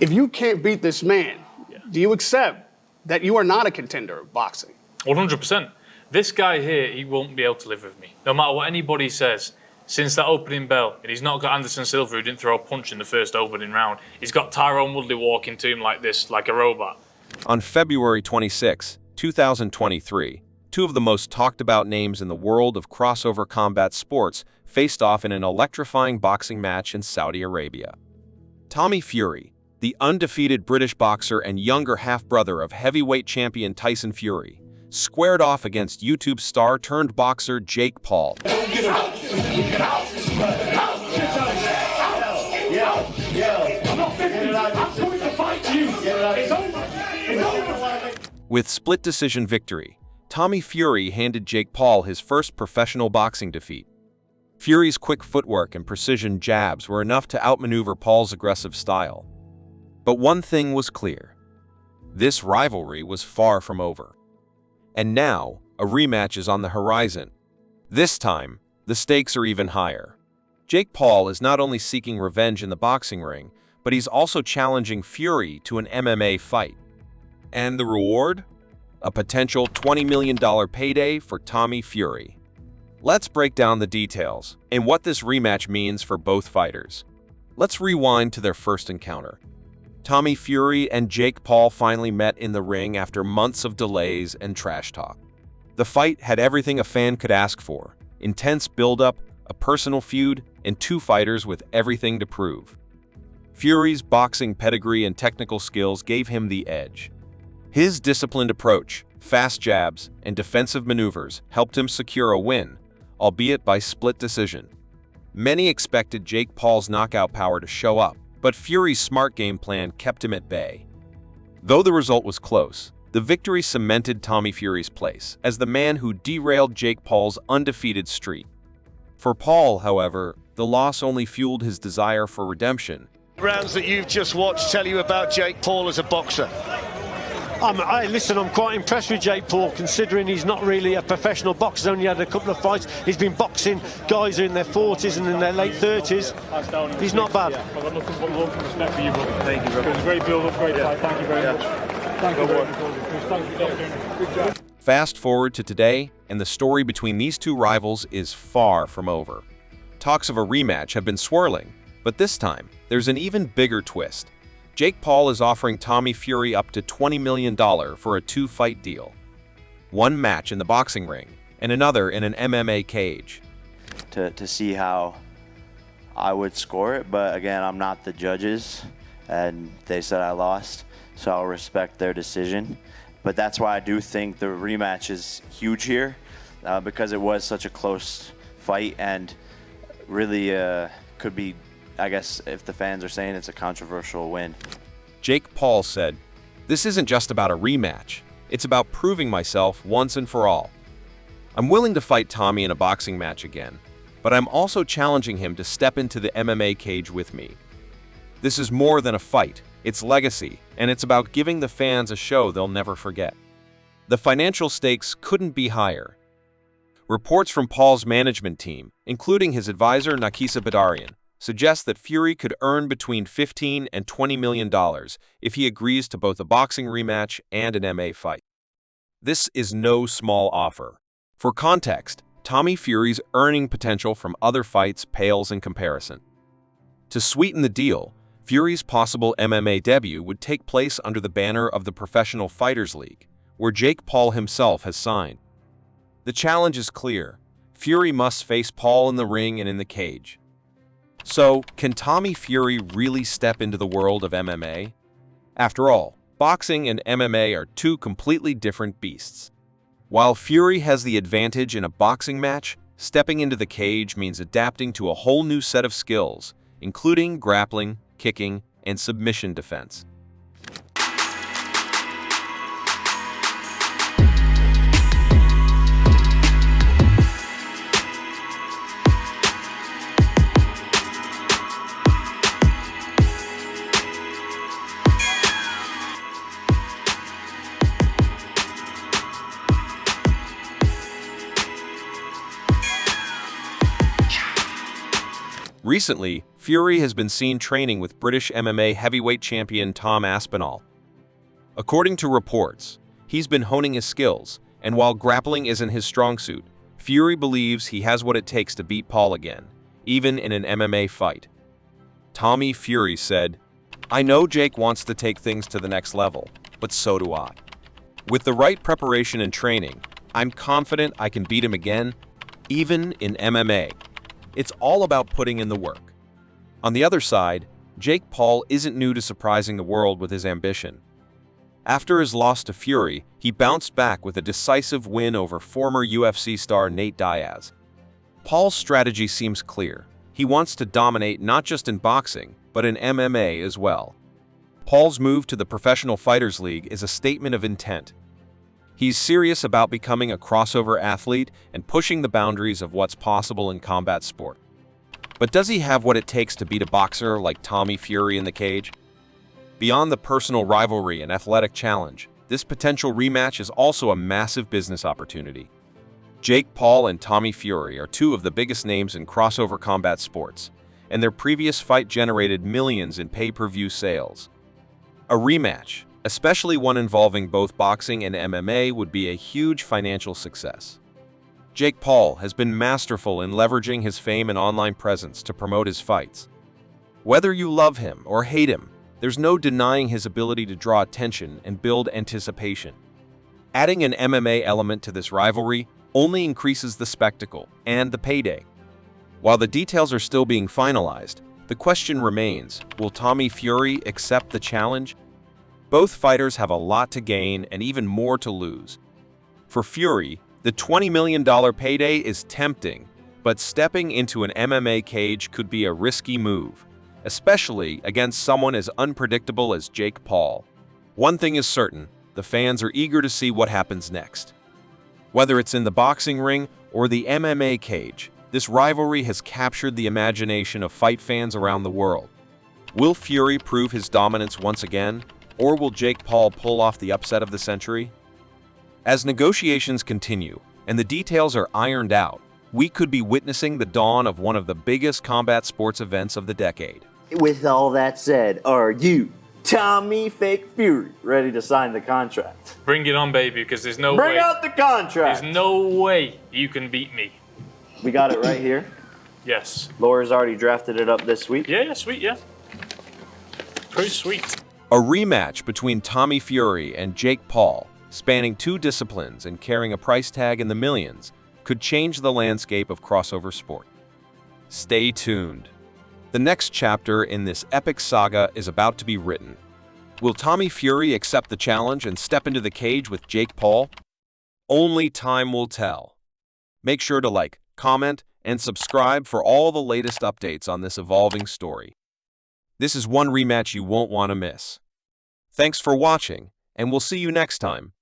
If you can't beat this man, do you accept that you are not a contender of boxing? 100%. This guy here, he won't be able to live with me. No matter what anybody says, since that opening bell, and he's not got Anderson Silva, who didn't throw a punch in the first opening round. He's got Tyrone Woodley walking to him like this, like a robot. On February 26, 2023, two of the most talked about names in the world of crossover combat sports faced off in an electrifying boxing match in Saudi Arabia. Tommy Fury, the undefeated British boxer and younger half-brother of heavyweight champion Tyson Fury, squared off against YouTube star turned boxer Jake Paul. With split decision victory, Tommy Fury handed Jake Paul his first professional boxing defeat. Fury's quick footwork and precision jabs were enough to outmaneuver Paul's aggressive style. But one thing was clear: this rivalry was far from over. And now, a rematch is on the horizon. This time, the stakes are even higher. Jake Paul is not only seeking revenge in the boxing ring, but he's also challenging Fury to an MMA fight. And the reward? A potential $20 million payday for Tommy Fury. Let's break down the details and what this rematch means for both fighters. Let's rewind to their first encounter. Tommy Fury and Jake Paul finally met in the ring after months of delays and trash talk. The fight had everything a fan could ask for: intense build-up, a personal feud, and two fighters with everything to prove. Fury's boxing pedigree and technical skills gave him the edge. His disciplined approach, fast jabs, and defensive maneuvers helped him secure a win, albeit by split decision. Many expected Jake Paul's knockout power to show up, but Fury's smart game plan kept him at bay. Though the result was close, the victory cemented Tommy Fury's place as the man who derailed Jake Paul's undefeated streak. For Paul, however, the loss only fueled his desire for redemption. Rounds that you've just watched tell you about Jake Paul as a boxer. Listen, I'm quite impressed with Jake Paul, considering he's not really a professional boxer. He's only had a couple of fights. He's been boxing guys who are in their 40s and in their late 30s. He's not bad. I've got nothing but love and respect for you, brother. Thank you, brother. It was a great build-up, great fight. Thank you very much. Thank you very much. Good job. Fast forward to today, and the story between these two rivals is far from over. Talks of a rematch have been swirling, but this time, there's an even bigger twist. Jake Paul is offering Tommy Fury up to $20 million for a two-fight deal. One match in the boxing ring, and another in an MMA cage. To see how I would score it, but again, I'm not the judges, and they said I lost, so I'll respect their decision. But that's why I do think the rematch is huge here, because it was such a close fight, and really could be, I guess, if the fans are saying, it's a controversial win. Jake Paul said, "This isn't just about a rematch. It's about proving myself once and for all. I'm willing to fight Tommy in a boxing match again, but I'm also challenging him to step into the MMA cage with me. This is more than a fight. It's legacy, and it's about giving the fans a show they'll never forget." The financial stakes couldn't be higher. Reports from Paul's management team, including his advisor Nakisa Badarian, suggest that Fury could earn between $15 and $20 million if he agrees to both a boxing rematch and an MMA fight. This is no small offer. For context, Tommy Fury's earning potential from other fights pales in comparison. To sweeten the deal, Fury's possible MMA debut would take place under the banner of the Professional Fighters League, where Jake Paul himself has signed. The challenge is clear: Fury must face Paul in the ring and in the cage. So, can Tommy Fury really step into the world of MMA? After all, boxing and MMA are two completely different beasts. While Fury has the advantage in a boxing match, stepping into the cage means adapting to a whole new set of skills, including grappling, kicking, and submission defense. Recently, Fury has been seen training with British MMA heavyweight champion Tom Aspinall. According to reports, he's been honing his skills, and while grappling isn't his strong suit, Fury believes he has what it takes to beat Paul again, even in an MMA fight. Tommy Fury said, "I know Jake wants to take things to the next level, but so do I. With the right preparation and training, I'm confident I can beat him again, even in MMA. It's all about putting in the work." On the other side, Jake Paul isn't new to surprising the world with his ambition. After his loss to Fury, he bounced back with a decisive win over former UFC star Nate Diaz. Paul's strategy seems clear. He wants to dominate not just in boxing, but in MMA as well. Paul's move to the Professional Fighters League is a statement of intent. He's serious about becoming a crossover athlete and pushing the boundaries of what's possible in combat sport. But does he have what it takes to beat a boxer like Tommy Fury in the cage? Beyond the personal rivalry and athletic challenge, this potential rematch is also a massive business opportunity. Jake Paul and Tommy Fury are two of the biggest names in crossover combat sports, and their previous fight generated millions in pay-per-view sales. A rematch, especially one involving both boxing and MMA, would be a huge financial success. Jake Paul has been masterful in leveraging his fame and online presence to promote his fights. Whether you love him or hate him, there's no denying his ability to draw attention and build anticipation. Adding an MMA element to this rivalry only increases the spectacle and the payday. While the details are still being finalized, the question remains, will Tommy Fury accept the challenge? Both fighters have a lot to gain and even more to lose. For Fury, the $20 million payday is tempting, but stepping into an MMA cage could be a risky move, especially against someone as unpredictable as Jake Paul. One thing is certain, the fans are eager to see what happens next. Whether it's in the boxing ring or the MMA cage, this rivalry has captured the imagination of fight fans around the world. Will Fury prove his dominance once again, or will Jake Paul pull off the upset of the century? As negotiations continue and the details are ironed out, we could be witnessing the dawn of one of the biggest combat sports events of the decade. With all that said, are you, Tommy Fake Fury, ready to sign the contract? Bring it on, baby, because there's no Bring way. out the contract! There's no way you can beat me. We got it right here. Yes. Laura's already drafted it up this week. Yeah, sweet, yeah. Pretty sweet. A rematch between Tommy Fury and Jake Paul, spanning two disciplines and carrying a price tag in the millions, could change the landscape of crossover sport. Stay tuned. The next chapter in this epic saga is about to be written. Will Tommy Fury accept the challenge and step into the cage with Jake Paul? Only time will tell. Make sure to like, comment, and subscribe for all the latest updates on this evolving story. This is one rematch you won't want to miss. Thanks for watching, and we'll see you next time.